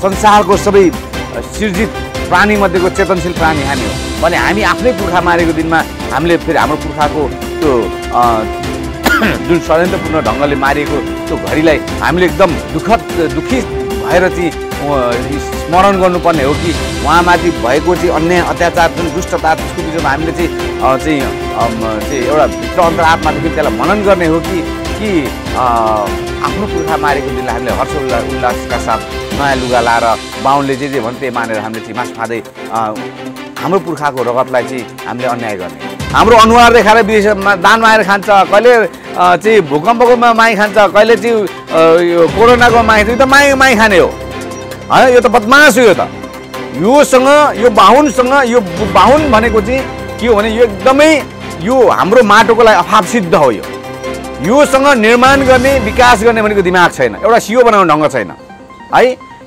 संसारको सबै सृजित प्राणी मध्येको चेतनशील प्राणी हामी हो भने हामी आफ्नै पुर्खा मारेको दिनमा हामीले फेरि हाम्रो पुर्खाको त्यो जुन षड्यन्त्रपूर्ण ढङ्गले मारिएको त्यो घडीलाई हामीले एकदम दुखी भएर चाहिँ स्मरण गर्नुपर्ने हो कि उहाँमाथि भएको चाहिँ अन्याय अत्याचार जुन दुष्टता त्यसको विषयमा हामीले चाहिँ एउटा भित्र अन्तरात्मादेखि त्यसलाई मनन गर्ने हो कि आफ्नो पुर्खा मारेको दिनलाई हामीले हर्ष उल्लासका साथ नयाँ लुगा लाएर बाहुनले जे भन्छ त्यही मानेर हामीले चाहिँ मासु खाँदै हाम्रो पुर्खाको रगतलाई चाहिँ हामीले अन्याय गर्ने हाम्रो अनुहार देखाएर विदेशमा दान मागेर खान्छ कहिले चाहिँ भूकम्पको माई खान्छ कहिले चाहिँ कोरोनाको माई खान्छ यो त माई खाने हो है यो त बदमास हो यो बाहुनसँग यो बाहुन भनेको चाहिँ के हो भने यो एकदमै यो हाम्रो माटोको लागि अभाव सिद्ध हो योसँग निर्माण गर्ने विकास गर्ने भनेको दिमाग छैन एउटा सियो बनाउने ढङ्ग छैन है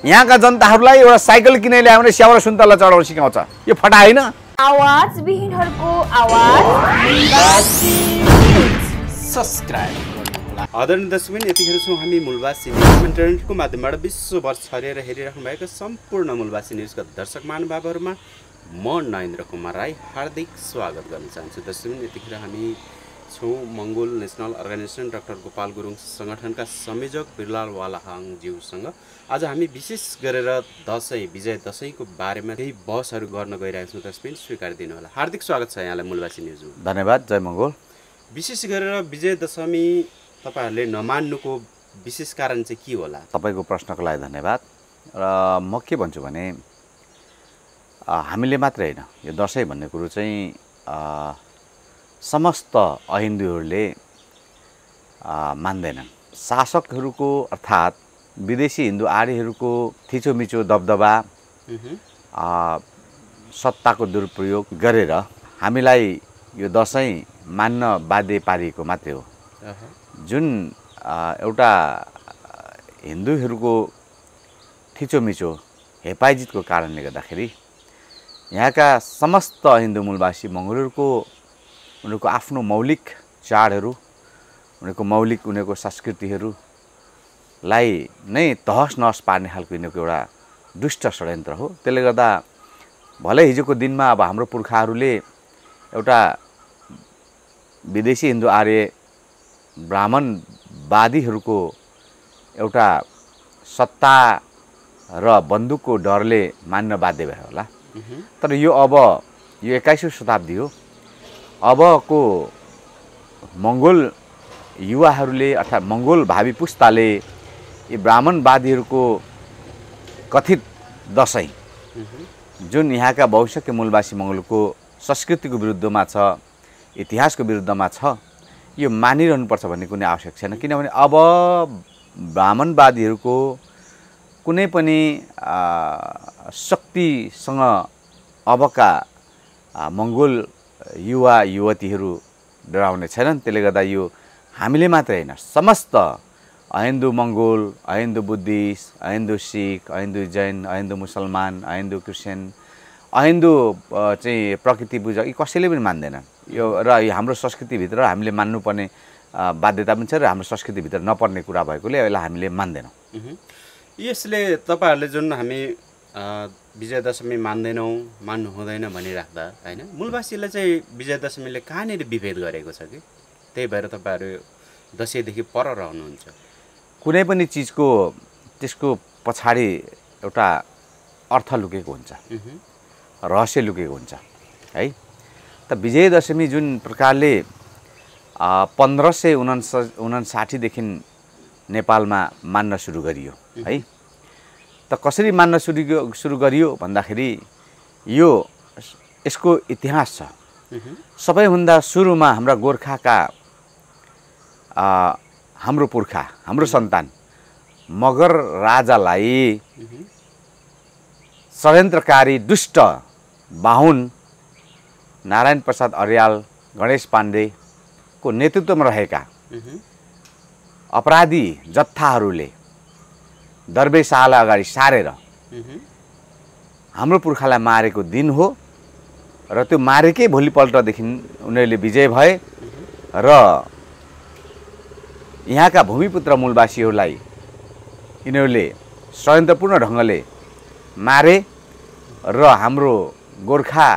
यहाँका जनताहरूलाई एउटा साइकल किने ल्यायो भने स्याउ र सुन्तला चढाउन सिकाउँछ यो फटा होइन आवाज विहीनहरूको आवाज सब्स्क्राइब गर्नुहोला आदरणीय दर्शकबिन यतिखेर छौँ हामी मूलवासी न्युज इन्टरनेटको माध्यमबाट विश्वभर छरेर हेरिराख्नु भएको सम्पूर्ण मूलवासी न्युजका दर्शक महानुभावहरूमा म नरेन्द्र कुमार राई हार्दिक स्वागत गर्न चाहन्छु। दर्शकबिन यतिखेर हामी छौँ Mongol National Organisation doctor Gopal Gurung सङ्गठनका संयोजक बिरलाल वालाहाङज्यूसँग आज हामी विशेष गरेर विजय दशैंको बारेमा केही बहसहरू गर्न गइरहेका छौँ। दर्शकबिन स्वीकार दिनुहोला। हार्दिक स्वागत छ यहाँलाई मूलवासी न्युजमा। धन्यवाद। जय मङ्गोल। विशेष गरेर विजय दशमी तपाईहरूले नमान्नुको विशेष कारण चाहिँ के होला? तपाईँको प्रश्नको लागि धन्यवाद। र म के भन्छु भने हामीले मात्रै होइन यो दसैँ भन्ने कुरो चाहिँ समस्त अहिन्दूहरूले मान्दैनन्। शासकहरूको अर्थात् विदेशी हिन्दू आर्यहरूको थिचोमिचो दबदबा सत्ताको दुरुपयोग गरेर हामीलाई यो दसैँ मान्न बाध्य पारिएको मात्रै हो। जुन एउटा हिन्दूहरूको थिचोमिचो हेपाइजितको कारणले गर्दाखेरि यहाँका समस्त हिन्दू मूलवासी मङ्गोलहरूको उनीहरूको आफ्नो मौलिक चाडहरू उनीहरूको संस्कृतिहरूलाई नै तहस नहस पार्ने खालको यिनीहरूको एउटा दुष्ट षड्यन्त्र हो। त्यसले गर्दा भलै हिजोको दिनमा अब हाम्रो पुर्खाहरूले एउटा विदेशी हिन्दू आर्य ब्राह्मणवादीहरूको एउटा सत्ता र बन्दुकको डरले मान्न बाध्य भयो होला। तर यो अब यो 21औं शताब्दी हो। अबको मङ्गोल युवाहरूले अर्थात् मङ्गोल भावी पुस्ताले यी ब्राह्मणवादीहरूको कथित दसैँ जुन यहाँका भविष्यका मूलवासी मङ्गोलको संस्कृतिको विरुद्धमा छ, इतिहासको विरुद्धमा छ, यो मानिरहनुपर्छ भन्ने कुनै आवश्यक छैन। किनभने अब ब्राह्मणवादीहरूको कुनै पनि शक्तिसँग अबका मङ्गोल युवा युवतीहरू डराउने छैनन्। त्यसले गर्दा यो हामीले मात्रै होइन समस्त अहिन्दू मङ्गोल, अहिन्दू बुद्धिस्ट, अहिन्दू सिख, अहिन्दू जैन, अहिन्दू मुसलमान, अहिन्दू क्रिस्चियन, अहिन्दू चाहिँ प्रकृति पूजक यी कसैले पनि मान्दैनन् यो। र यो हाम्रो संस्कृतिभित्र हामीले मान्नुपर्ने बाध्यता पनि छ र हाम्रो संस्कृतिभित्र नपर्ने कुरा भएकोले यसलाई हामीले मान्दैनौँ। यसले तपाईँहरूले जुन हामी विजय दशमी मान्दैनौँ, मान्नु हुँदैन भनिराख्दा होइन, मूलवासीलाई चाहिँ विजय दशमीले कहाँनिर विभेद गरेको छ कि त्यही भएर तपाईँहरू दसैँदेखि पर रहनुहुन्छ? कुनै पनि चिजको त्यसको पछाडि एउटा अर्थ लुकेको हुन्छ, रहस्य लुकेको हुन्छ है। त विजय दशमी जुन प्रकारले 1559देखि नेपालमा मान्न सुरु गरियो है, त कसरी मान्न सुरु गरियो भन्दाखेरि यसको इतिहास छ। सबैभन्दा सुरुमा हाम्रा गोर्खाका हाम्रो पुर्खा, हाम्रो सन्तान मगर राजालाई षड्यन्त्रकारी दुष्ट बाहुन नारायण प्रसाद अर्याल, गणेश पाण्डेको नेतृत्वमा रहेका अपराधी जत्थाहरूले दरवेशाला अगाडि सारेर हाम्रो पुर्खालाई मारेको दिन हो। र त्यो मारेकै भोलिपल्टदेखि उनीहरूले विजय भए र यहाँका भूमिपुत्र मूलवासीहरूलाई यिनीहरूले षड्यन्त्रपूर्ण ढङ्गले मारे र हाम्रो गोर्खा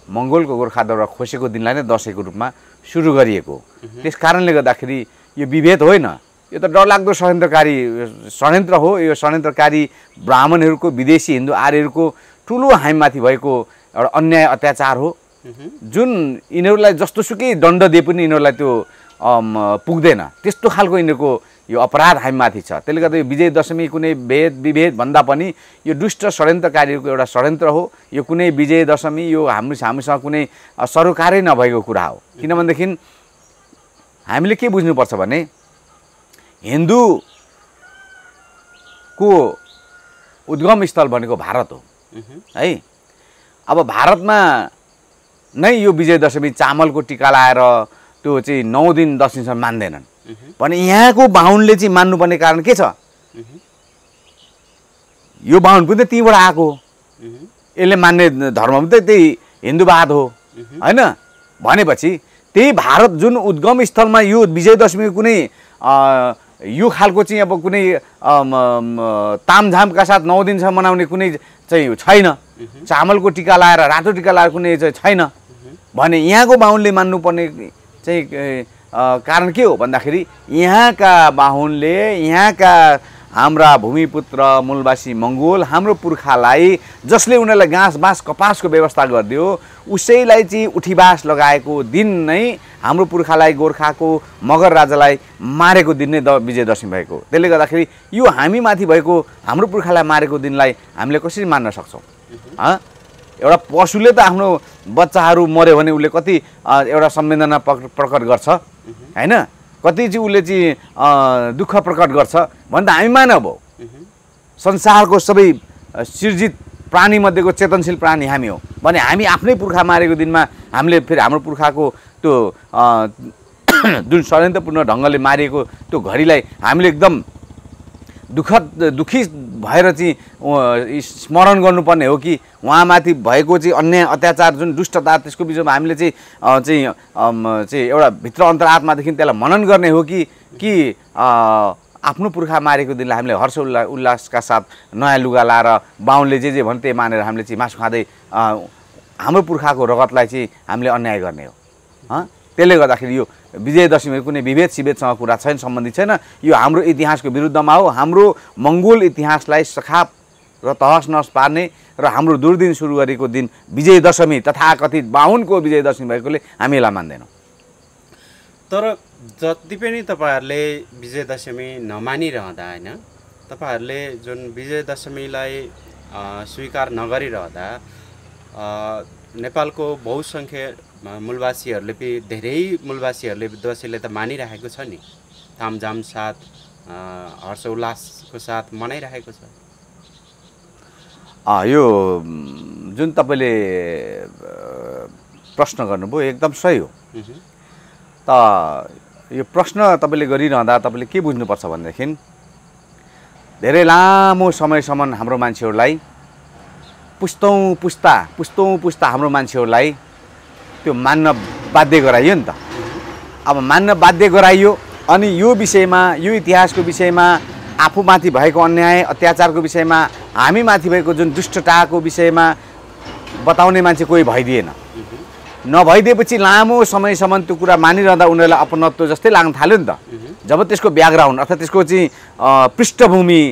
मङ्गोलको गोर्खाद्वारा खोसेको दिनलाई नै दसैँको रूपमा सुरु गरिएको। त्यस कारणले गर्दाखेरि यो विभेद होइन, यो त डरलाग्दो षड्यन्त्र हो। यो षड्यन्त्रकारी ब्राह्मणहरूको, विदेशी हिन्दू आर्यहरूको ठुलो हामीमाथि भएको एउटा अन्याय अत्याचार हो, जुन यिनीहरूलाई जस्तोसुकै दण्ड दिए पनि यिनीहरूलाई त्यो पुग्दैन। त्यस्तो खालको यिनीहरूको यो अपराध हामीमाथि छ। त्यसले गर्दा यो विजय दशमी कुनै विभेद भन्दा पनि यो दुष्ट षड्यन्त्रकारीहरूको एउटा षड्यन्त्र हो। यो कुनै विजय दशमी यो हामीसँग कुनै सरोकारै नभएको कुरा हो। किनभनेदेखि हामीले के बुझ्नुपर्छ भने हिन्दूको उद्गम स्थल भनेको भारत हो है। अब भारतमा नै यो विजय दशमी चामलको टिका लाएर त्यो चाहिँ 9 दिन 10 दिनसम्म मान्दैनन् भने यहाँको बाहुनले चाहिँ मान्नुपर्ने कारण के छ? यो बाहुन पनि त त्यहीँबाट आएको हो, यसले मान्ने धर्म पनि त त्यही हिन्दूवाद हो होइन। भनेपछि त्यही भारत जुन उद्गम स्थलमा यो विजय दशमी कुनै यो खालको चाहिँ अब कुनै तामझामका साथ 9 दिनसम्म मनाउने कुनै चाहिँ छैन। चामलको टिका लाएर रातो टिका लाएर कुनै चाहिँ छैन भने यहाँको बाहुनले मान्नुपर्ने चाहिँ कारण के हो भन्दाखेरि यहाँका बाहुनले यहाँका हाम्रा भूमिपुत्र मूलवासी मङ्गोल हाम्रो पुर्खालाई जसले उनीहरूलाई घाँस बाँस कपासको व्यवस्था गरिदियो उसैलाई चाहिँ उठीबास लगाएको दिन नै हाम्रो पुर्खालाई गोर्खाको मगर राजालाई मारेको दिन नै विजय दशमी भएको। त्यसले गर्दाखेरि यो हामीमाथि भएको हाम्रो पुर्खालाई मारेको दिनलाई हामीले कसरी मान्न सक्छौँ? एउटा पशुले त आफ्नो बच्चाहरू मऱ्यो भने उसले कति एउटा संवेदना प्रकट गर्छ होइन, कति चाहिँ उसले चाहिँ दुःख प्रकट गर्छ भने त हामी मानव हो। संसारको सबै सृजित प्राणीमध्येको चेतनशील प्राणी हामी हो भने हामी आफ्नै पुर्खा मारेको दिनमा हामीले फेरि हाम्रो पुर्खाको त्यो जुन षड्यन्त्रपूर्ण ढङ्गले मारिएको त्यो घडीलाई हामीले एकदम दुखी भएर चाहिँ स्मरण गर्नुपर्ने हो कि उहाँमाथि भएको चाहिँ अन्याय अत्याचार जुन दुष्टता त्यसको विषयमा हामीले चाहिँ एउटा भित्र अन्तरात्मादेखि त्यसलाई मनन गर्ने हो कि आफ्नो पुर्खा मारेको दिनलाई हामीले हर्ष उल्लासका साथ नयाँ लुगा लाएर बाहुनले जे भने त्यही मानेर हामीले चाहिँ मासु खाँदै हाम्रो पुर्खाको रगतलाई चाहिँ हामीले अन्याय गर्ने हो। त्यसले गर्दाखेरि यो विजय दशमी कुनै विभेद सिभेदसँग कुरा छैन, सम्बन्धित छैन। यो हाम्रो इतिहासको विरुद्धमा हो। हाम्रो मङ्गोल इतिहासलाई सखाप र तहस नहस पार्ने र हाम्रो दुर्दिन सुरु गरेको दिन विजय दशमी तथाकथित बाहुनको विजय दशमी भएकोले हामी यसलाई मान्दैनौँ। तर जति पनि तपाईँहरूले विजय दशमी नमानिरहँदा होइन, तपाईँहरूले जुन विजय दशमीलाई स्वीकार नगरिरहँदा नेपालको बहुसङ्ख्य मूलवासीहरूले पनि धेरै मूलवासीहरूले दसैँलाई त मानिरहेको छ नि, तामझाम साथ हर्ष उल्लासको साथ मनाइरहेको छ। यो जुन तपाईँले प्रश्न गर्नुभयो एकदम सही हो। त यो प्रश्न तपाईँले गरिरहँदा तपाईँले के बुझ्नुपर्छ भनेदेखि धेरै लामो समयसम्म हाम्रो मान्छेहरूलाई पुस्तौँ पुस्ता हाम्रो मान्छेहरूलाई त्यो मान्न बाध्य गराइयो नि त। अब मान्न बाध्य गराइयो अनि यो विषयमा यो इतिहासको विषयमा आफूमाथि भएको अन्याय अत्याचारको विषयमा हामीमाथि भएको जुन दुष्टताको विषयमा बताउने मान्छे कोही भइदिएन। नभइदिएपछि लामो समयसम्म त्यो कुरा मानिरहँदा उनीहरूलाई अपनत्व जस्तै लाग्न थाल्यो नि त। जब त्यसको ब्याकग्राउन्ड अर्थात् त्यसको चाहिँ पृष्ठभूमि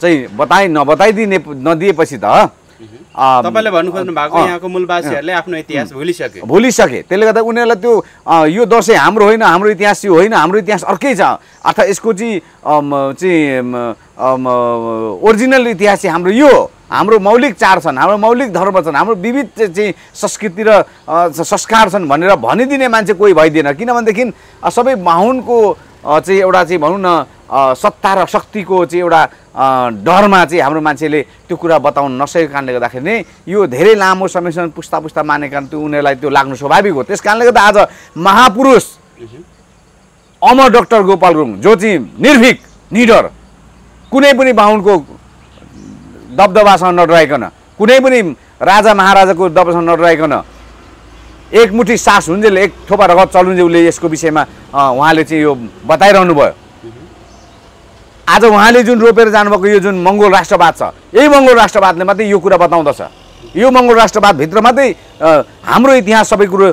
चाहिँ नदिएपछि त तपाईले भन्नु खोज्नु भएको यहाँको मूलवासीहरूले आफ्नो इतिहास भुलिसके। त्यसले गर्दा उनीहरूलाई त्यो यो दसैँ हाम्रो होइन, हाम्रो इतिहास यो होइन, हाम्रो इतिहास अर्कै छ अर्थात् यसको चाहिँ ओरिजिनल इतिहास चाहिँ हाम्रो यो हाम्रो मौलिक चाड छन्, हाम्रो मौलिक धर्म छन्, हाम्रो विविध चाहिँ संस्कृति र संस्कार छन् भनेर भनिदिने मान्छे कोही भइदिएन। किनभनेदेखि सबै बाहुनको चाहिँ एउटा चाहिँ भनौँ न सत्ता र शक्तिको चाहिँ एउटा डरमा चाहिँ हाम्रो मान्छेले त्यो कुरा बताउन नसकेको कारणले गर्दाखेरि नै यो धेरै लामो समयसम्म पुस्ता मानेको कारण त्यो उनीहरूलाई त्यो लाग्नु स्वाभाविक हो। त्यस कारणले गर्दा आज महापुरुष अमर डाक्टर गोपाल गुरुङ जो चाहिँ निर्भीक निडर कुनै पनि बाहुनको दबदबासँग नडराइकन कुनै पनि राजा महाराजाको दबदबासँग नडराइकन एकमुठी सास हुन्जेल एक थोपा रगत चलुन्जेलले यसको विषयमा उहाँले चाहिँ यो बताइरहनु भयो। आज उहाँले जुन रोपेर जानुभएको यो जुन मङ्गोल राष्ट्रवाद छ, यही मङ्गोल राष्ट्रवादले मात्रै यो कुरा बताउँदछ। यो मङ्गोल राष्ट्रवादभित्र मात्रै हाम्रो इतिहास सबै कुरो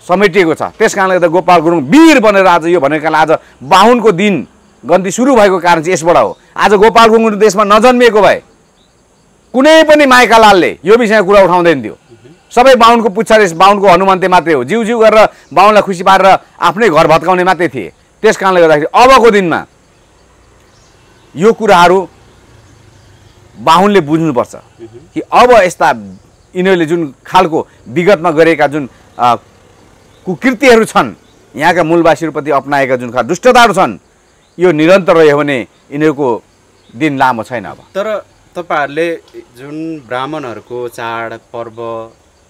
समेटिएको छ। त्यस कारणले गर्दा गोपाल गुरुङ वीर बनेर आज यो भनेको कारणले आज बाहुनको दिन गन्ती सुरु भएको कारण चाहिँ यसबाट हो। आज गोपाल गुरुङ देशमा नजन्मिएको भए कुनै पनि माइका लालले यो विषयमा कुरा उठाउँदैन थियो। सबै बाहुनको पुच्छरेस बाहुनको हनुमन्ते मात्रै हो, जिउ जिउ गरेर बाहुनलाई खुसी पारेर आफ्नै घर भत्काउने मात्रै थिए। त्यस कारणले गर्दाखेरि अबको दिनमा यो कुराहरू बाहुनले बुझ्नुपर्छ कि अब यस्ता यिनीहरूले जुन खालको विगतमा गरेका जुन कुकृत्यहरू छन्, यहाँका मूलवासीहरूप्रति अपनाएका जुन खालको दुष्टताहरू छन्, यो निरन्तर रह्यो भने यिनीहरूको दिन लामो छैन। अब तर तपाईँहरूले जुन ब्राह्मणहरूको चाड पर्व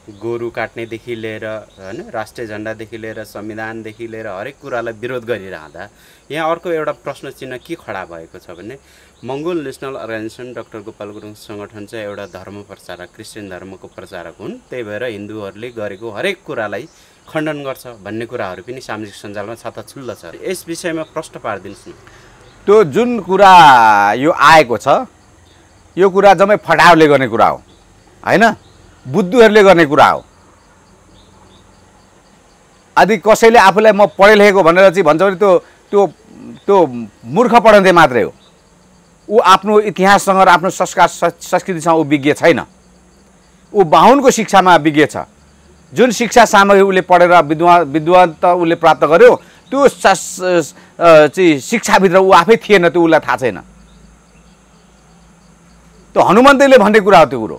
गोरु काट्नेदेखि लिएर होइन राष्ट्रिय झन्डादेखि लिएर संविधानदेखि लिएर हरेक कुरालाई विरोध गरिरहँदा यहाँ अर्को एउटा प्रश्न चिन्ह के खडा भएको छ भने Mongol National Organisation doctor Gopal Gurung सङ्गठन चाहिँ एउटा धर्म प्रचारक, क्रिस्चियन धर्मको प्रचारक हुन्। त्यही भएर हिन्दूहरूले गरेको हरेक कुरालाई खण्डन गर्छ भन्ने कुराहरू पनि सामाजिक सञ्जालमा छताछुल्ल छ। यस विषयमा प्रश्न पारिदिनुहोस् न। त्यो जुन कुरा यो आएको छ यो कुरा जम्मै फटाहरूले गर्ने कुरा हो, होइन, बुद्धुहरूले गर्ने कुरा हो। यदि कसैले आफूलाई म पढे लेखेको भनेर चाहिँ भन्छ भने त्यो त्यो त्यो मूर्ख पढन्ते मात्रै हो। ऊ आफ्नो इतिहाससँग र आफ्नो संस्कार संस्कृतिसँग ऊ विज्ञ छैन। ऊ बाहुनको शिक्षामा विज्ञ छ। जुन शिक्षा सामग्री उसले पढेर विद्वानता उसले प्राप्त गर्यो त्यो चाहिँ शिक्षाभित्र ऊ आफै थिएन, त्यो उसलाई थाहा छैन। त्यो हनुमन्तले भन्ने कुरा हो त्यो कुरो।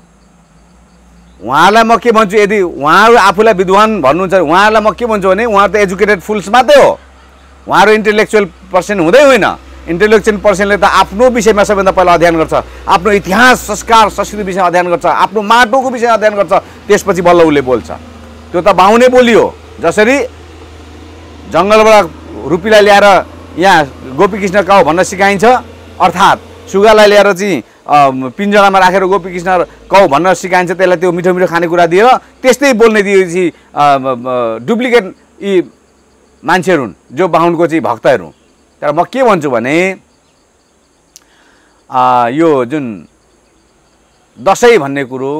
उहाँलाई म के भन्छु, यदि उहाँहरू आफूलाई विद्वान भन्नुहुन्छ उहाँहरूलाई म के भन्छु भने उहाँहरू त एजुकेटेड फुल्स मात्रै हो, उहाँहरू इन्टेलेक्चुअल पर्सन हुँदै होइन। इन्टेलेक्चुअल पर्सनले त आफ्नो विषयमा सबैभन्दा पहिला अध्ययन गर्छ, आफ्नो इतिहास संस्कार संस्कृति विषयमा अध्ययन गर्छ, आफ्नो माटोको विषयमा अध्ययन गर्छ, त्यसपछि बल्ल उसले बोल्छ। त्यो त बाहुनै बोलियो। जसरी जङ्गलबाट रुपीलाई ल्याएर यहाँ गोपीकृष्ण काउ भन्न सिकाइन्छ, अर्थात् सुगालाई ल्याएर चाहिँ पिञ्जरामा राखेर गोपीकृष्ण कौ भन्न सिकाइन्छ, त्यसलाई त्यो मिठो मिठो खानेकुरा दिएर त्यस्तै बोल्ने दिएपछि डुप्लिकेट यी मान्छेहरू हुन् जो बाहुनको चाहिँ भक्तहरू हुन्। तर म के भन्छु भने यो जुन दसैँ भन्ने कुरो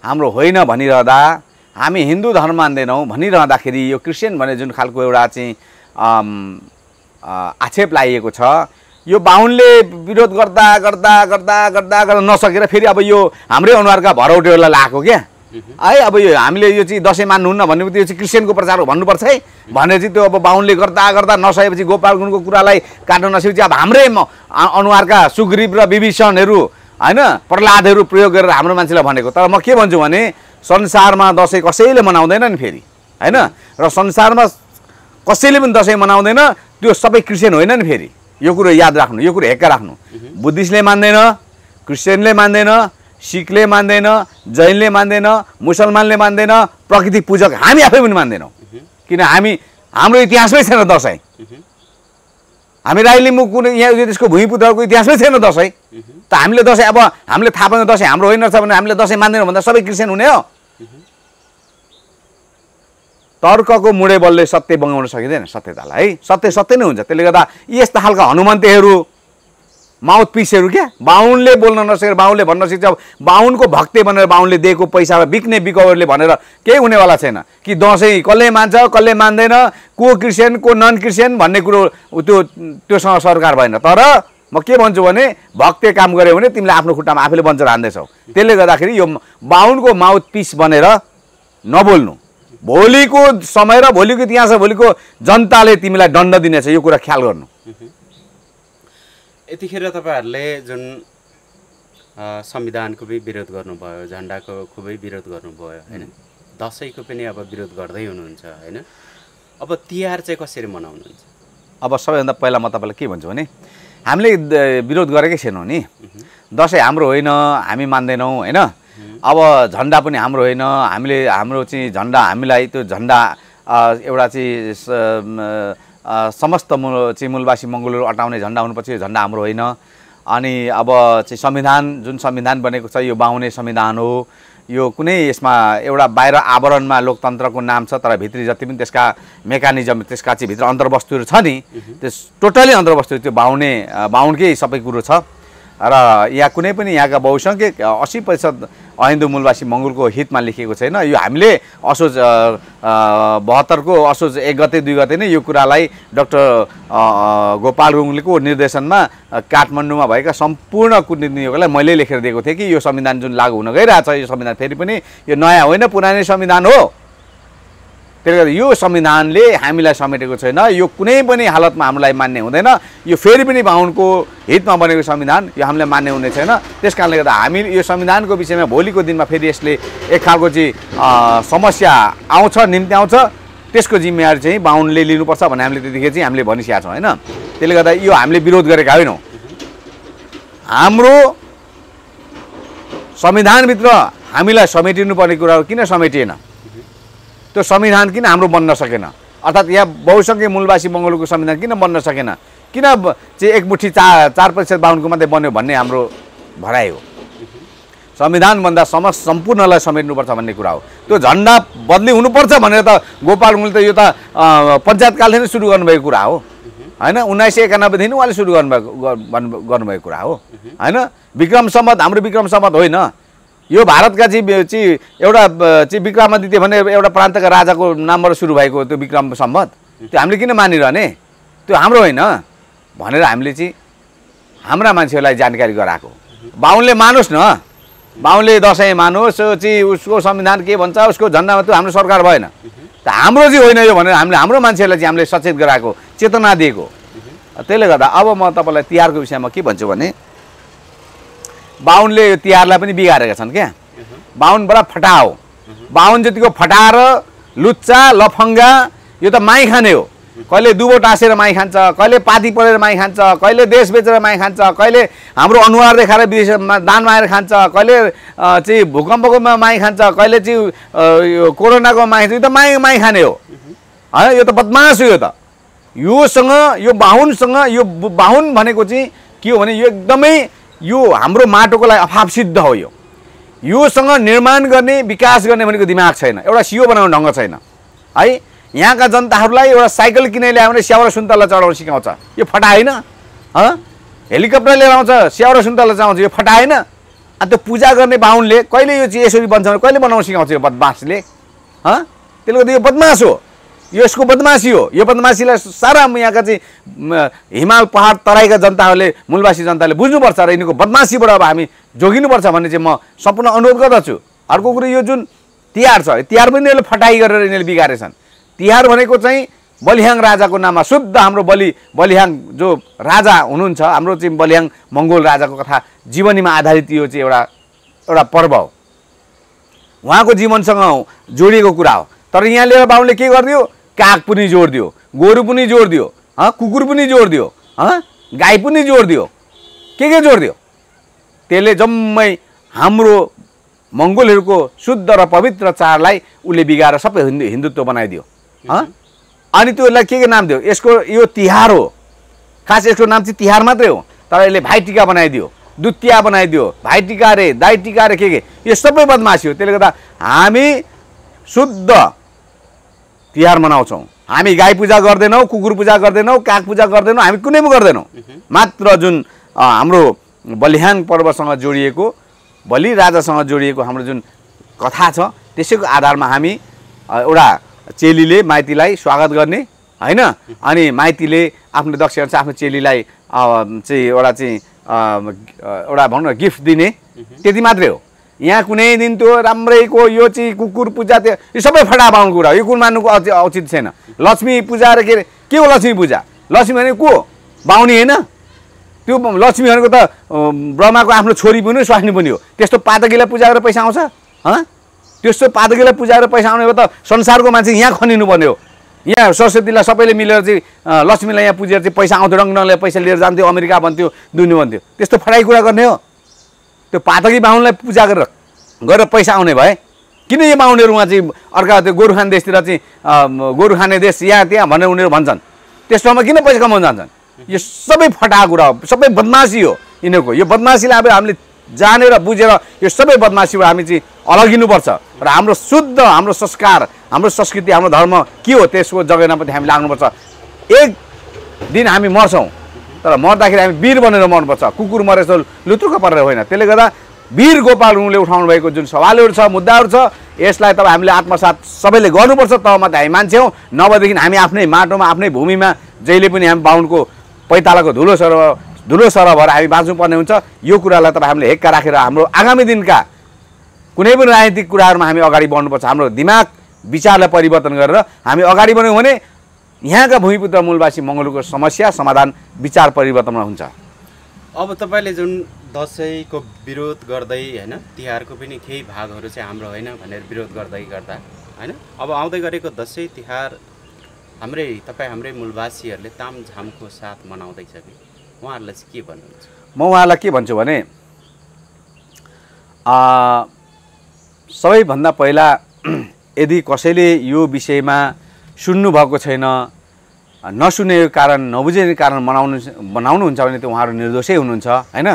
हाम्रो होइन भनिरहँदा, हामी हिन्दू धर्म मान्दैनौँ भनिरहँदाखेरि यो क्रिस्चियन भन्ने जुन खालको एउटा चाहिँ आक्षेप लगाइएको छ, यो बाहुनले विरोध गर्दा गर्दा गर्दा गर्दा गर्दा नसकेर फेरि अब यो हाम्रै अनुहारका भरौटेहरूलाई लगाएको क्या है। अब यो हामीले यो चाहिँ दसैँ मान्नुहुन्न भन्ने यो चाहिँ क्रिस्चियनको प्रचार हो भन्नुपर्छ है भनेर चाहिँ त्यो अब बाहुनले गर्दा गर्दा नसकेपछि गोपाल गुरुङको कुरालाई काट्न नसकेपछि अब हाम्रै अनुहारका सुग्रीव र विभीषणहरू होइन प्रह्लादहरू प्रयोग गरेर हाम्रो मान्छेलाई भनेको। तर म के भन्छु भने संसारमा दसैँ कसैले मनाउँदैन नि फेरि, होइन, र संसारमा कसैले पनि दसैँ मनाउँदैन, त्यो सबै क्रिस्चियन होइन नि फेरि। यो कुरो याद राख्नु, यो कुरो हेक्का राख्नु। बुद्धिस्टले मान्दैन, क्रिस्चियनले मान्दैन, सिखले मान्दैन, जैनले मान्दैन, मुसलमानले मान्दैन, प्रकृति पूजक हामी आफै पनि मान्दैनौँ। किन हाम्रो इतिहासमै छैन दसैँ। हामी राई लिम्बू कुनै यहाँ त्यसको भूमिपुत्रहरूको इतिहासमै छैन दसैँ। त हामीले दसैँ अब हामीले थाहा पाउने दसैँ हाम्रो होइन रहेछ भने हामीले दसैँ मान्दैनौँ भन्दा सबै क्रिस्चियन हुने हो? तर्कको मुडे बलले सत्य बगाउन सकिँदैन सत्यतालाई है। सत्य सत्य नै हुन्छ। त्यसले गर्दा यस्ता खालका हनुमन्तेहरू माउथ पिसहरू क्या, बाहुनले बोल्न नसकेर बाहुनले भन्न सिक्छ। बाहुनको भक्ते भनेर बाहुनले दिएको पैसा बिक्ने बिकौरले भनेर केही हुनेवाला छैन कि दसैँ कसले मान्छ कसले मान्दैन, को क्रिस्चियन को नन क्रिस्चियन भन्ने कुरो त्योसँग सरकार भएन। तर म के भन्छु भने भक्ते काम गऱ्यो भने तिमीले आफ्नो खुट्टामा आफैले बन्चर हान्दैछौ। त्यसले गर्दाखेरि यो बाहुनको माउथ पिस बनेर नबोल्नु। भोलिको समय र भोलिको इतिहास र भोलिको जनताले तिमीलाई दण्ड दिनेछ, यो कुरा ख्याल गर्नु। यतिखेर तपाईँहरूले जुन संविधानको पनि विरोध गर्नुभयो, झन्डाको खुबै विरोध गर्नुभयो होइन, दसैँको पनि अब विरोध गर्दै हुनुहुन्छ होइन। अब तिहार चाहिँ कसरी मनाउनुहुन्छ? अब सबैभन्दा पहिला म तपाईँलाई के भन्छु भने हामीले विरोध गरेकै छैनौँ नि। दसैँ हाम्रो होइन, हामी मान्दैनौँ होइन। अब झन्डा पनि हाम्रो होइन, हामीले हाम्रो चाहिँ झन्डा हामीलाई त्यो झन्डा एउटा चाहिँ समस्त मूलवासी मङ्गोलहरू अटाउने झन्डा हुनुपर्छ, यो झन्डा हाम्रो होइन। अनि अब चाहिँ संविधान जुन संविधान बनेको छ यो बाहुने संविधान हो। यो कुनै यसमा एउटा बाहिर आवरणमा लोकतन्त्रको नाम छ, तर भित्री जति पनि त्यसका मेकानिजम त्यसका चाहिँ भित्र अन्तर्वस्तुहरू छ नि, त्यस टोटली अन्तर्वस्तु त्यो बाहुनकै सबै कुरो छ। र यहाँ कुनै पनि यहाँका बहुसङ्ख्यक 80% अहिन्दू मूलवासी मङ्गोलको हितमा लेखिएको छैन। यो हामीले असोज 72 को असोज 1 गते 2 गते नै यो कुरालाई डाक्टर गोपाल गुरुङको निर्देशनमा काठमाडौँमा भएका सम्पूर्ण कूटनीतिज्ञहरूलाई मैले लेखेर दिएको थिएँ कि यो संविधान जुन लागू हुन गइरहेछ, यो संविधान फेरि पनि यो नयाँ होइन, पुरानै संविधान हो। त्यसले गर्दा यो संविधानले हामीलाई समेटेको छैन, यो कुनै पनि हालतमा हामीलाई मान्ने हुँदैन। यो फेरि पनि बाहुनको हितमा बनेको संविधान, यो हामीलाई मान्ने हुने छैन। त्यस कारणले गर्दा हामी यो संविधानको विषयमा भोलिको दिनमा फेरि यसले एक खालको चाहिँ समस्या आउँछ, निम्ति आउँछ, त्यसको जिम्मेवारी चाहिँ बाहुनले लिनुपर्छ भन्ने हामीले त्यतिखेर चाहिँ हामीले भनिसकेका छौँ होइन। त्यसले गर्दा यो हामीले विरोध गरेका होइनौँ। हाम्रो संविधानभित्र हामीलाई समेटिनुपर्ने कुराहरू किन समेटिएन, त्यो संविधान किन हाम्रो बन्न सकेन, अर्थात् यहाँ बहुसङ्ख्यक मूलवासी मङ्गोलको संविधान किन बन्न सकेन, किन चाहिँ एकमुठी 4% बाहुनको मात्रै बन्यो भन्ने हाम्रो भनाइ हो। संविधानभन्दा सम्पूर्णलाई समेट्नुपर्छ भन्ने कुरा हो। त्यो झन्डा बदली हुनुपर्छ भनेर त गोपाल गुरुङले त यो त पञ्चायतकालदेखि नै सुरु गर्नुभएको कुरा हो होइन। 1991 देखि उहाँले सुरु गर्नुभएको कुरा हो होइन। विक्रम सम्वत हाम्रो विक्रम सम्वत होइन, यो भारतका चाहिँ एउटा चाहिँ विक्रमादित्य भन्ने एउटा प्रान्तका राजाको नामबाट सुरु भएको त्यो विक्रम सम्वत, त्यो हामीले किन मानिरहने, त्यो हाम्रो होइन भनेर हामीले चाहिँ हाम्रा मान्छेहरूलाई जानकारी गराएको। बाहुनले मानोस् न, बाहुनले दसैँ मानोस्, चाहिँ उसको संविधान के भन्छ, उसको झन्डामा त्यो हाम्रो सरकार भएन, त हाम्रो चाहिँ होइन यो भनेर हामीले हाम्रो मान्छेहरूलाई चाहिँ हामीले सचेत गराएको, चेतना दिएको। त्यसले गर्दा अब म तपाईँलाई तिहारको विषयमा के भन्छु भने, बाहुनले यो तिहारलाई पनि बिगारेका छन् क्या। बाहुन बडा फटा हो, बाहुन जतिको फटा र लुच्चा लफङ्गा यो त माई खाने हो। कहिले दुबो टाँसेर माई खान्छ, कहिले पाती परेर माई खान्छ, कहिले देश बेचेर माई खान्छ, कहिले हाम्रो अनुहार देखाएर विदेशमा दान मागेर खान्छ, कहिले चाहिँ भूकम्पको माई खान्छ, कहिले चाहिँ यो कोरोनाको माई खान्छ। यो त माई खाने हो होइन, यो त बदमास हो। यो त योसँग यो बाहुनसँग यो बाहुन भनेको चाहिँ के हो भने यो एकदमै यो हाम्रो माटोको लागि अभाव सिद्ध हो। योसँग निर्माण गर्ने विकास गर्ने भनेको दिमाग छैन, एउटा सियो बनाउने ढङ्ग छैन है। यहाँका जनताहरूलाई एउटा साइकल किनेर ल्यायो भने स्याउ र सुन्तला चढाउन सिकाउँछ, यो फटा होइन। हेलिकप्टर लिएर आउँछ, स्याउ र सुन्तला चढाउँछ, यो फटा होइन। अनि त्यो पूजा गर्ने बाहुनले कहिले यो चाहिँ यसरी बन्छ, कहिले बनाउन सिकाउँछ यो बदमासले। त्यसले गर्दा यो बदमास हो, यो यसको बदमासी हो। यो बदमासीलाई सारा यहाँका चाहिँ हिमाल पहाड तराईका जनताहरूले मूलवासी जनताले बुझ्नुपर्छ र यिनीहरूको बदमासीबाट अब हामी जोगिनुपर्छ भन्ने चाहिँ म सम्पूर्ण अनुरोध गर्दछु। अर्को कुरो यो जुन तिहार छ, तिहार पनि यिनीहरूले फटाइ गरेर यिनीहरूले बिगारेछन्। तिहार भनेको चाहिँ बलिहाङ राजाको नाममा शुद्ध हाम्रो बलिहाङ जो राजा हुनुहुन्छ, हाम्रो चाहिँ बलिहाङ मङ्गोल राजाको कथा जीवनीमा आधारित यो चाहिँ एउटा पर्व हो, उहाँको जीवनसँग जोडिएको कुरा हो। तर यहाँ लिएर बाहुनले के गरिदियो, काग पनि जोडिदियो, गोरु पनि जोडिदियो, कुकुर पनि जोडिदियो, गाई पनि जोडिदियो, के जोडिदियो। त्यसले जम्मै हाम्रो मङ्गोलहरूको शुद्ध र पवित्र चाडलाई उसले बिगाएर सबै हिन्दुत्व बनाइदियो। अनि त्यसलाई के नाम दियो, यसको यो तिहार हो, खास यसको नाम चाहिँ तिहार मात्रै हो, तर यसले भाइटिका बनाइदियो, दुतिया बनाइदियो, भाइटिका रे दाइटिका रे के यो सबै बदमासी हो। त्यसले गर्दा हामी शुद्ध तिहार मनाउँछौँ। हामी गाई पूजा गर्दैनौँ, कुकुर पूजा गर्दैनौँ, काग पूजा गर्दैनौँ, हामी कुनै पनि गर्दैनौँ। मात्र जुन हाम्रो बलिहाङ पर्वसँग जोडिएको, बलि राजासँग जोडिएको हाम्रो जुन कथा छ, त्यसैको आधारमा हामी एउटा चेलीले माइतीलाई स्वागत गर्ने होइन, अनि माइतीले आफ्नो दक्ष अनुसार आफ्नो चेलीलाई चाहिँ एउटा भनौँ न गिफ्ट दिने, त्यति मात्रै हो। यहाँ कुनै दिन त्यो राम्रैको यो चाहिँ कुकुर पूजा त्यो यो सबै फटा बाहुनको कुरा हो, यो कुन मान्नुको औचित छैन। लक्ष्मी पूजा र के हो लक्ष्मी पूजा, लक्ष्मी भनेको को, बाहुनी होइन। त्यो लक्ष्मी भनेको त ब्रह्माको आफ्नो छोरी पनि स्वास्नी पनि हो। त्यस्तो पातकीलाई पूजा गरेर पैसा आउँछ, त्यस्तो पातकीलाई पूजा गरेर पैसा आउने हो त संसारको मान्छे यहाँ खनिनु पर्ने हो। यहाँ सरस्वतीलाई सबैले मिलेर चाहिँ लक्ष्मीलाई यहाँ पुजेर चाहिँ पैसा आउँथ्यो, रङले पैसा लिएर जान्थ्यो, अमेरिका भन्थ्यो, दुनियाँ भन्थ्यो। त्यस्तो फटाइ कुरा गर्ने हो। त्यो पातकी बाहुनलाई पूजा गरेर पैसा आउने भए किन यो बाहुनहरू उहाँ चाहिँ अर्का त्यो गोरुखाने देशतिर चाहिँ गोरुखाने देश यहाँ त्यहाँ भनेर उनीहरू भन्छन्, त्यस्तोमा किन पैसा कमाउन जान्छन्। यो सबै फटा कुरा हो, सबै बदमासी हो। यिनीहरूको यो बदमासीलाई अब हामीले जानेर बुझेर यो सबै बदमासीबाट हामी चाहिँ अलगिनुपर्छ र हाम्रो शुद्ध हाम्रो संस्कार हाम्रो संस्कृति हाम्रो धर्म के हो त्यसको जगेर्नापट्टि हामी लाग्नुपर्छ। एक दिन हामी मर्छौँ तर मर्दाखेरि हामी वीर बनेर मर्नुपर्छ, कुकुर मरेछ लुत्रुक परेर होइन। त्यसले गर्दा वीर गोपाल गुरुङले उठाउनु भएको जुन सवालहरू छ मुद्दाहरू छ यसलाई तब हामीले आत्मसात सबैले गर्नुपर्छ, तब मात्रै हामी मान्छे हौँ। नभएदेखि हामी आफ्नै माटोमा आफ्नै भूमिमा जहिले पनि हामी बाहुनको पैतालाको धुलो सर भएर हामी बाँच्नुपर्ने हुन्छ। यो कुरालाई तपाईँ हामीले हेक्का राखेर हाम्रो आगामी दिनका कुनै पनि राजनीतिक कुराहरूमा हामी अगाडि बढ्नुपर्छ। हाम्रो दिमाग विचारलाई परिवर्तन गरेर हामी अगाडि बढ्यौँ भने यहाँका भूमिपुत्र मूलवासी मङ्गलुको समस्या समाधान विचार परिवर्तनमा हुन्छ। अब तपाईँले जुन दसैँको विरोध गर्दै होइन तिहारको पनि केही भागहरू चाहिँ हाम्रो होइन भनेर विरोध गर्दै गर्दा होइन अब आउँदै गरेको दसैँ तिहार हाम्रै मूलवासीहरूले तामझामको साथ मनाउँदैछ कि उहाँहरूलाई चाहिँ के भन्नुहुन्छ? म उहाँलाई के भन्छु भने सबैभन्दा पहिला यदि कसैले यो विषयमा सुन्नुभएको छैन नसुनेको कारण नबुझेको कारण बनाउनुहुन्छ भने त्यो उहाँहरू निर्दोषै हुनुहुन्छ होइन।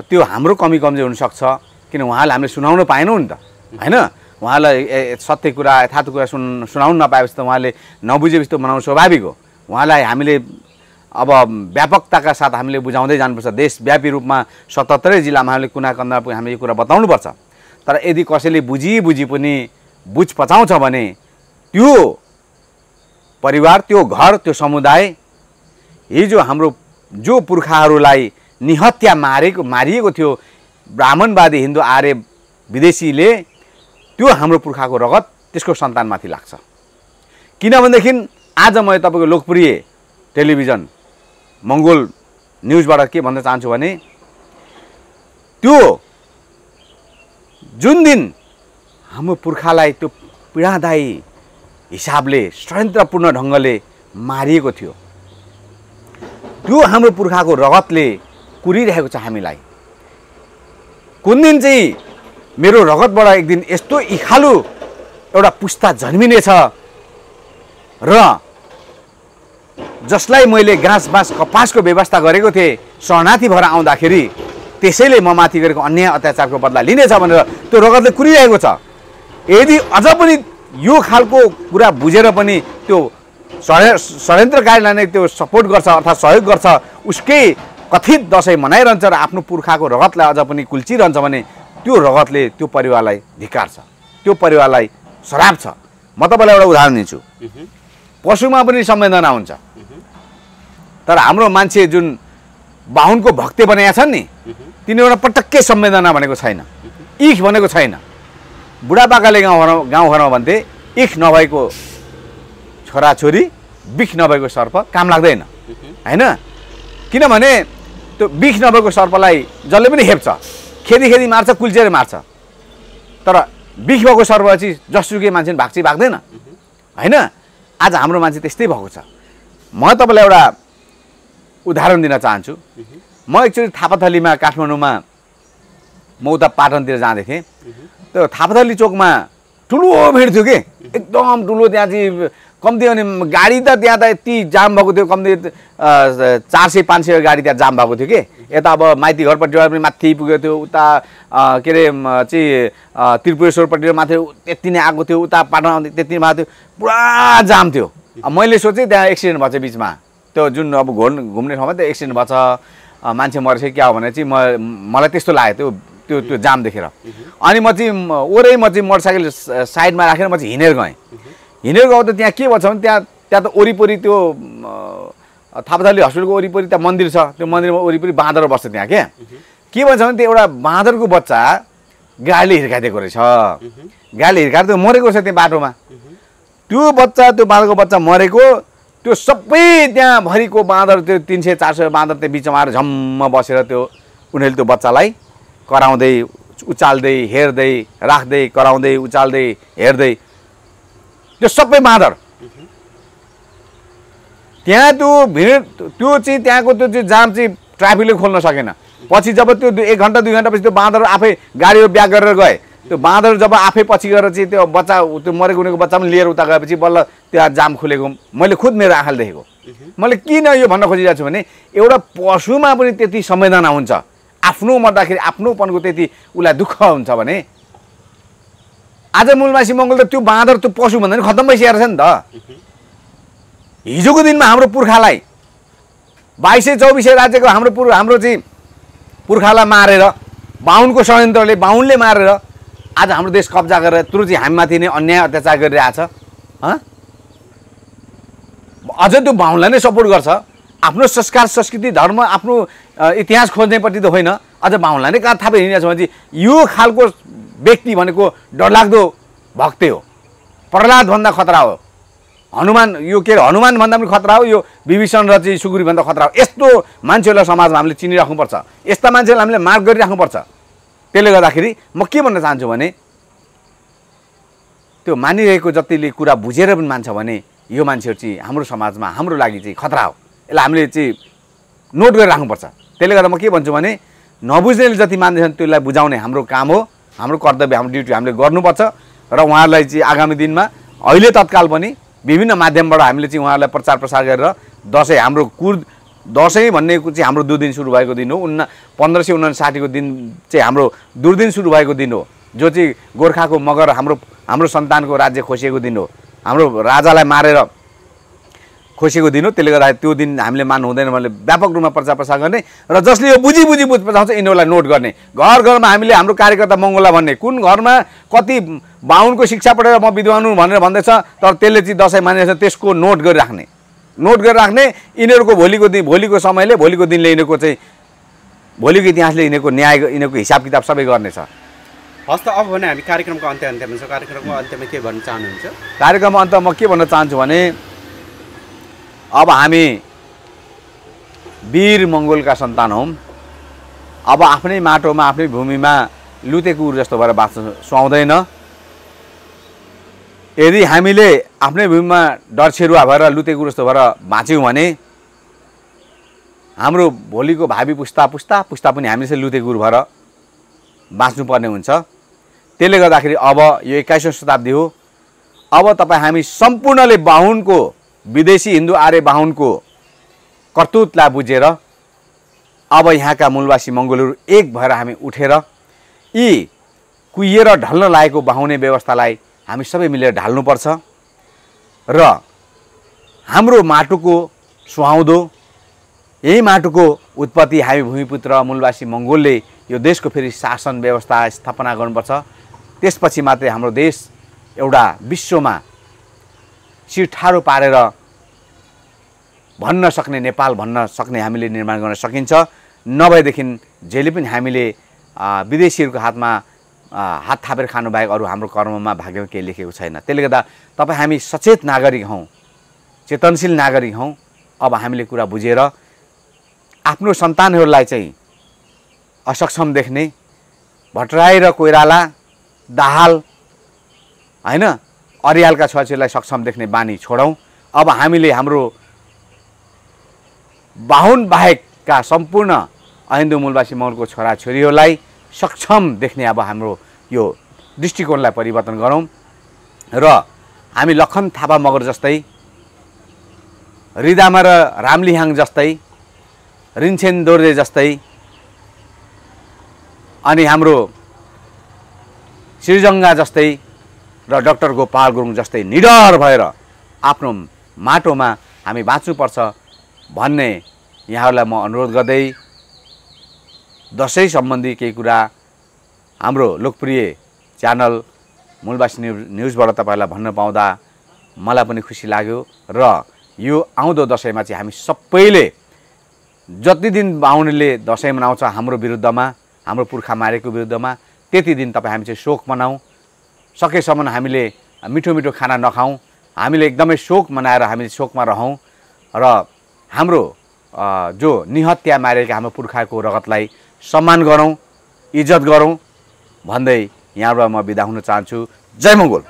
त्यो हाम्रो कमी कमजोर हुनसक्छ किन उहाँलाई हामीले सुनाउन पाएनौँ नि त होइन। उहाँलाई सत्य कुरा यथार्थ कुरा सुनाउनु नपाएपछि त उहाँले नबुझेपछि त बनाउनु स्वाभाविक हो। उहाँलाई हामीले अब व्यापकताका साथ हामीले बुझाउँदै जानुपर्छ। देशव्यापी रूपमा 77 जिल्लामा हामीले कुना कन्दा हामीले यो कुरा बताउनुपर्छ। तर यदि कसैले बुझी पनि बुझ पचाउँछ भने त्यो परिवार त्यो घर त्यो समुदाय हिजो हाम्रो जो पुर्खाहरूलाई निहत्या मारिएको थियो ब्राह्मणवादी हिन्दू आर्य विदेशीले त्यो हाम्रो पुर्खाको रगत त्यसको सन्तानमाथि लाग्छ। किनभनेदेखि आज म तपाईँको लोकप्रिय टेलिभिजन मङ्गोल न्युजबाट के भन्न चाहन्छु भने त्यो जुन दिन हाम्रो पुर्खालाई त्यो पीडादायी हिसाबले षड्यन्त्रपूर्ण ढङ्गले मारिएको थियो त्यो हाम्रो पुर्खाको रगतले कुरिरहेको छ हामीलाई। कुन दिन चाहिँ मेरो रगतबाट एक दिन यस्तो इखालु एउटा पुस्ता जन्मिनेछ र जसलाई मैले घाँस बाँस कपासको व्यवस्था गरेको थिएँ शरणार्थी भएर आउँदाखेरि त्यसैले म माथि गरेको अन्याय अत्याचारको बदला लिनेछ भनेर त्यो रगतले कुरिरहेको छ। यदि अझ पनि यो खालको कुरा बुझेर पनि त्यो षड्यन्त्रकारीलाई नै त्यो सपोर्ट गर्छ अर्थात् सहयोग गर्छ उसकै कथित दसैँ मनाइरहन्छ र आफ्नो पुर्खाको रगतलाई अझ पनि कुल्चिरहन्छ भने त्यो रगतले त्यो परिवारलाई धिक्कार्छ, त्यो परिवारलाई श्राप छ। म तपाईँलाई एउटा उदाहरण दिन्छु। पशुमा पनि संवेदना हुन्छ तर हाम्रो मान्छे जुन बाहुनको भक्ते बनाएका छन् नि तिनीबाट पटक्कै संवेदना भनेको छैन, इख भनेको छैन। बुढापाकाले गाउँघरमा भन्थे इख नभएको छोराछोरी बिख नभएको सर्प काम लाग्दैन होइन। किनभने त्यो बिख नभएको सर्पलाई जसले पनि हेप्छ खेदी मार्छ कुल्चेर मार्छ तर बिख भएको सर्प चाहिँ जसुकै मान्छे भाग्दैन होइन। आज हाम्रो मान्छे त्यस्तै भएको छ। म तपाईँलाई एउटा उदाहरण दिन चाहन्छु। म एकचोटि थापाथलीमा काठमाडौँमा म उता पाटनतिर जाँदै थिएँ। त्यो थापाथली चोकमा ठुलो भिड थियो कि एकदम ठुलो। त्यहाँ चाहिँ कम्ती भने गाडी त त्यहाँ त यति जाम भएको थियो कम्ती 400-500 गाडी त्यहाँ जाम भएको थियो कि। यता अब माइती घरपट्टिबाट पनि माथि पुगेको थियो उता के अरे चाहिँ त्रिपुरेश्वरपट्टि माथि त्यति नै आएको थियो उता पाटन त्यति भएको थियो पुरा जाम थियो। मैले सोचेँ त्यहाँ एक्सिडेन्ट भएछ बिचमा त्यो जुन अब घुम्ने ठाउँमा त्यो एक्सिडेन्ट भएछ मान्छे मरेछ क्या हो भने चाहिँ मलाई त्यस्तो लाग्यो त्यो जाम देखेर। अनि म चाहिँ मोटरसाइकल साइडमा राखेर म चाहिँ हिँडेर गएँ त त्यहाँ के भन्छ भने त्यहाँ त वरिपरि त्यो थापाथली हस्पिटलको वरिपरि त्यहाँ मन्दिर छ। त्यो मन्दिरमा वरिपरि बाँदर बस्छ त्यहाँ के भन्छ भने त्यो एउटा बाँदरको बच्चा गाडीले हिर्काइदिएको रहेछ। गाडीले हिर्काएर त्यो मरेको छ त्यहाँ बाटोमा। त्यो बाँदरको बच्चा मरेको त्यो सबै त्यहाँभरिको बाँदर त्यो 300-400 बाँदर त्यो बिचमा आएर झम्म बसेर त्यो उनीहरूले त्यो बच्चालाई कराउँदै उचाल्दै हेर्दै राख्दै कराउँदै उचाल्दै हेर्दै त्यो सबै बाँदर त्यहाँ त्यो भिड त्यो चाहिँ त्यहाँको त्यो चाहिँ जाम चाहिँ ट्राफिकले खोल्न सकेन। पछि जब त्यो 1 घन्टा 2 घन्टापछि त्यो बाँदर आफै गाडीहरू ब्याक गरेर गए त्यो बाँदर जब आफै पछि गएर चाहिँ त्यो बच्चा त्यो मरेको उनीको बच्चा पनि लिएर उता गएपछि बल्ल त्यहाँ जाम खुलेको मैले खुद मेरो आँखाले देखेको। मैले किन यो भन्न खोजिरहेको छु भने एउटा पशुमा पनि त्यति संवेदना हुन्छ, आफ्नो मर्दाखेरि आफ्नोपनको त्यति उसलाई दुःख हुन्छ भने आज मूलवासी मङ्गोल त त्यो बाँदर त्यो पशु भन्दा पनि खत्तम भइसकेको छ नि त। हिजोको दिनमा हाम्रो पुर्खालाई 2224 राज्यको हाम्रो चाहिँ पुर्खालाई मारेर बाहुनको षड्यन्त्रले बाहुनले मारेर आज हाम्रो देश कब्जा गरेर त्यो चाहिँ हामीमाथि नै अन्याय अत्याचार गरिरहेछ। अझ त्यो बाहुनलाई नै सपोर्ट गर्छ, आफ्नो संस्कार संस्कृति धर्म आफ्नो इतिहास खोज्नेपट्टि त होइन, अझ बाहुनलाई नै कहाँ थापै हिँडेको छ भने चाहिँ यो खालको व्यक्ति भनेको डरलाग्दो भक्तै हो, प्रहलाद भन्दा खतरा हो, हनुमान यो के अरे हनुमान भन्दा पनि खतरा हो, यो विभीषण र चाहिँ सुग्री भन्दा खतरा हो। यस्तो मान्छेहरूलाई समाजमा हामीले चिनिराख्नुपर्छ, यस्ता मान्छेलाई हामीले मार्क गरिराख्नुपर्छ। त्यसले गर्दाखेरि म के भन्न चाहन्छु भने त्यो मानिरहेको जतिले कुरा बुझेर पनि मान्छ भने यो मान्छेहरू चाहिँ हाम्रो समाजमा हाम्रो लागि चाहिँ खतरा हो, यसलाई हामीले चाहिँ नोट गरिराख्नुपर्छ। त्यसले गर्दा म के भन्छु भने नबुझ्नेले जति मान्दैछन् त्यसलाई बुझाउने हाम्रो काम हो, हाम्रो कर्तव्य, हाम्रो ड्युटी हामीले गर्नुपर्छ। र उहाँहरूलाई चाहिँ आगामी दिनमा अहिले तत्काल पनि विभिन्न माध्यमबाट हामीले चाहिँ उहाँहरूलाई प्रचार प्रसार गरेर दसैँ हाम्रो दसैँ भन्नेको चाहिँ हाम्रो दुर्दिन सुरु भएको दिन हो। 1559 को दिन चाहिँ हाम्रो दुर्दिन सुरु भएको दिन हो, जो चाहिँ गोर्खाको मगर हाम्रो सन्तानको राज्य खोसिएको दिन हो, हाम्रो राजालाई मारेर खोसेको दिन हो। त्यसले गर्दा त्यो दिन हामीले मान्नु हुँदैन भने व्यापक रूपमा प्रचार प्रसार गर्ने र जसले यो बुझ पचाउँछ यिनीहरूलाई नोट गर्ने। घर घरमा हामीले हाम्रो कार्यकर्ता मङ्गोला भन्ने कुन घरमा कति बाहुनको शिक्षा पढेर म विद्वान हुँ भनेर भन्दैछ, तर त्यसले चाहिँ दसैँ मानेछ त्यसको नोट गरिराख्ने यिनीहरूको भोलिको समयले भोलिको दिनले यिनीहरूको चाहिँ भोलिको इतिहासले यिनीहरूको न्याय यिनीहरूको हिसाब किताब सबै गर्नेछ। हस् त अब भने हामी कार्यक्रमको अन्त्यमा छौँ। कार्यक्रमको अन्त्यमा के भन्न चाहनुहुन्छ? कार्यक्रमको अन्त म के भन्न चाहन्छु भने अब हामी वीर मङ्गोलका सन्तान हौँ। अब आफ्नै माटोमा आफ्नै भूमिमा लुते कुकुर जस्तो भएर बाँच्न सुहाउँदैन। यदि हामीले आफ्नै भूमिमा डरछेरुवा भएर लुते कुकुर जस्तो भएर बाँच्यौँ भने हाम्रो भोलिको भावी पुस्ता पनि हामीले लुते कुकुर भएर बाँच्नुपर्ने हुन्छ। त्यसले गर्दाखेरि अब यो 21औं शताब्दी हो। अब तपाईँ हामी सम्पूर्णले बाहुनको विदेशी हिन्दू आर्य बाहुनको कर्तुतलाई बुझेर अब यहाँका मूलवासी मङ्गोलहरू एक भएर हामी उठेर यी कुहिएर ढल्न लागेको बाहुने व्यवस्थालाई हामी सबै मिलेर ढाल्नुपर्छ र हाम्रो माटोको सुहाउँदो यही माटोको उत्पत्ति हामी भूमिपुत्र मूलवासी मङ्गोलले यो देशको फेरि शासन व्यवस्था स्थापना गर्नुपर्छ। त्यसपछि मात्रै हाम्रो देश एउटा विश्वमा शिर ठाडो पारेर भन्न सक्ने नेपाल भन्न सक्ने हामीले निर्माण गर्न सकिन्छ। नभएदेखि जहिले पनि हामीले विदेशीहरूको हातमा हात थापेर खानु बाहेक अरू हाम्रो कर्ममा भाग्यमा केही लेखेको छैन। त्यसले गर्दा तपाईँ हामी सचेत नागरिक हौँ, चेतनशील नागरिक हौँ। अब हामीले कुरा बुझेर आफ्नो सन्तानहरूलाई चाहिँ असक्षम देख्ने भट्टराई र कोइराला दाहाल हैन अरियालका छोराछोरीलाई सक्षम देख्ने बानी छोडौँ। अब हामीले हाम्रो बाहुन बाहेकका सम्पूर्ण हिन्दू मूलवासी मङ्गोलको छोराछोरीहरूलाई सक्षम देख्ने अब हाम्रो यो दृष्टिकोणलाई परिवर्तन गरौँ र हामी लखन थापा मगर जस्तै, रिदामा र रामलिहाङ जस्तै, रिन्छेन दोर्जे जस्तै अनि हाम्रो श्रीजङ्गा जस्तै र डाक्टर गोपाल गुरुङ जस्तै निडर भएर आफ्नो माटोमा हामी बाँच्नुपर्छ भन्ने यहाँहरूलाई म अनुरोध गर्दै दसैँ सम्बन्धी केही कुरा हाम्रो लोकप्रिय च्यानल मूलवासी न्युजबाट तपाईँहरूलाई भन्न पाउँदा मलाई पनि खुसी लाग्यो र यो आउँदो दसैँमा चाहिँ हामी सबैले जति दिन बाहुनले दसैँ मनाउँछ हाम्रो विरुद्धमा, हाम्रो पुर्खा मारेको विरुद्धमा, त्यति दिन तपाईँ हामी चाहिँ शोक मनाऊँ। सकेसम्म हामीले मिठो मिठो खाना नखाऊँ, हामीले एकदमै शोक मनाएर हामी शोकमा रहौँ र हाम्रो जो निहत्या मारेका हाम्रो पुर्खाको रगतलाई सम्मान गरौँ, इज्जत गरौँ भन्दै यहाँबाट म बिदा हुन चाहन्छु। जय मङ्गोल।